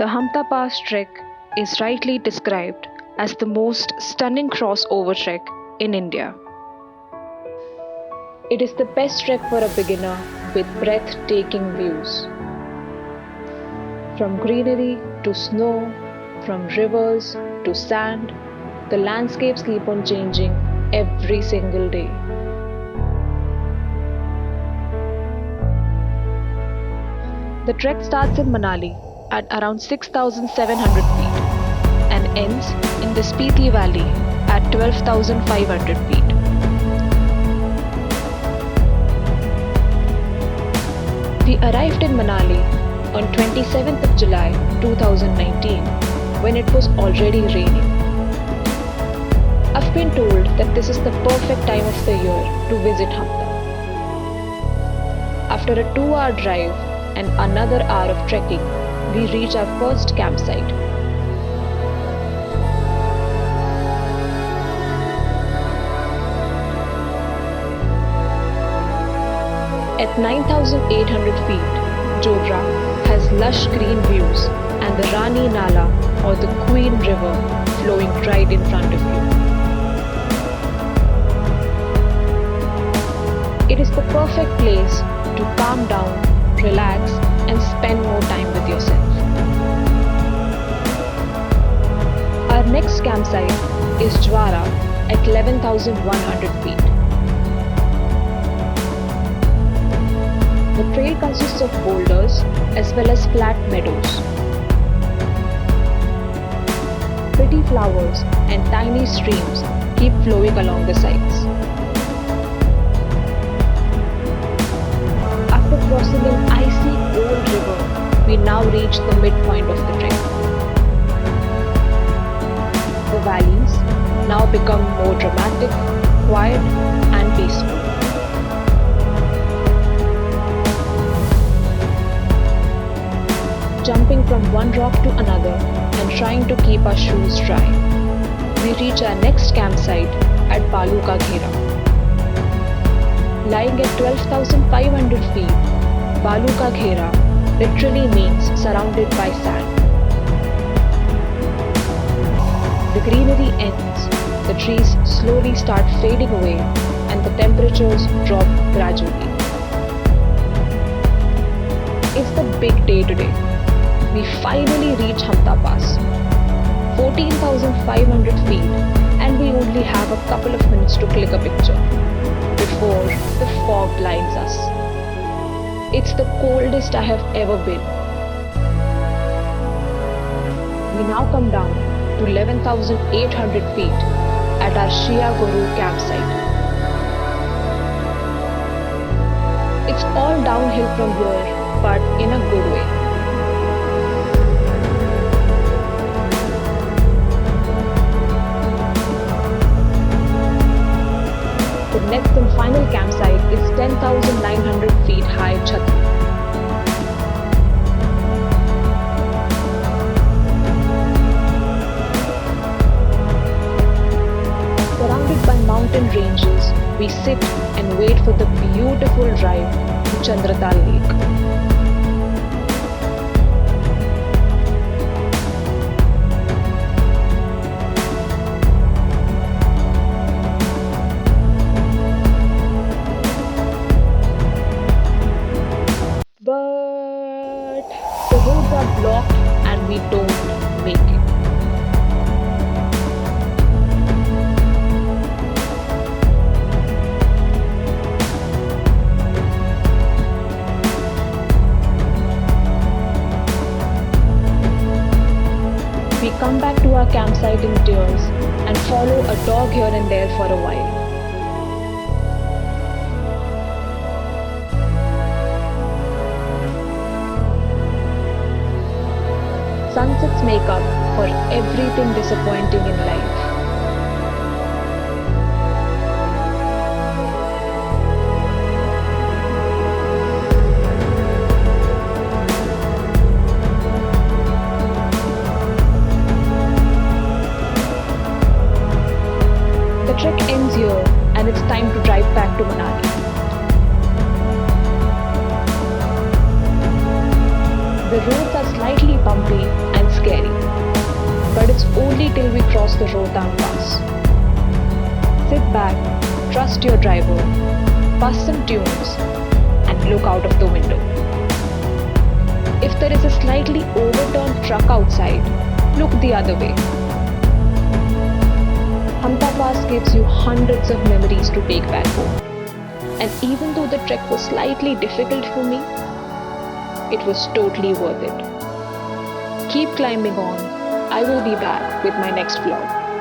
The Hampta Pass trek is rightly described as the most stunning crossover trek in India. It is the best trek for a beginner with breathtaking views. From greenery to snow, from rivers to sand, the landscapes keep on changing every single day. The trek starts in Manali at around 6,700 feet and ends in the Spiti Valley at 12,500 feet. We arrived in Manali on 27th of July 2019 when it was already raining. I've been told that this is the perfect time of the year to visit Hampta. After a 2-hour drive and another hour of trekking, we reach our first campsite. At 9,800 feet, Jogra has lush green views and the Rani Nala or the Queen River flowing right in front of you. It is the perfect place to calm down, relax and spend more time with yourself. Our next campsite is Jwara at 11,100 feet. The trail consists of boulders as well as flat meadows. Pretty flowers and tiny streams keep flowing along the sides. After crossing an icy old river, we now reach the midpoint of the trek. The valleys now become more dramatic, quiet and peaceful. Jumping from one rock to another and trying to keep our shoes dry, we reach our next campsite at Baluka Ghera. Lying at 12,500 feet, Baluka Ghera literally means surrounded by sand. The greenery ends, the trees slowly start fading away and the temperatures drop gradually. It's the big day today. We finally reach Hampta Pass, 14,500 feet, and we only have a couple of minutes to click a picture before the fog blinds us. It's the coldest I have ever been. We now come down to 11,800 feet at our Shea Goru campsite. It's all downhill from here, but in a good way. The next and final campsite is 10,900 feet high Chhatri. Surrounded by mountain ranges, we sit and wait for the beautiful drive to Chandratal Lake. But the roads are blocked and we don't make it. We come back to our campsite in tears and follow a dog here and there for a while. Sunsets make up for everything disappointing in life. The trek ends here and it's time to drive back to Manali. The roads are slightly bumpy and only till we cross the Rohtang Pass. Sit back, trust your driver, bust some tunes, and look out of the window. If there is a slightly overturned truck outside, look the other way. Hampta Pass gives you hundreds of memories to take back home. And even though the trek was slightly difficult for me, it was totally worth it. Keep climbing on. I will be back with my next vlog.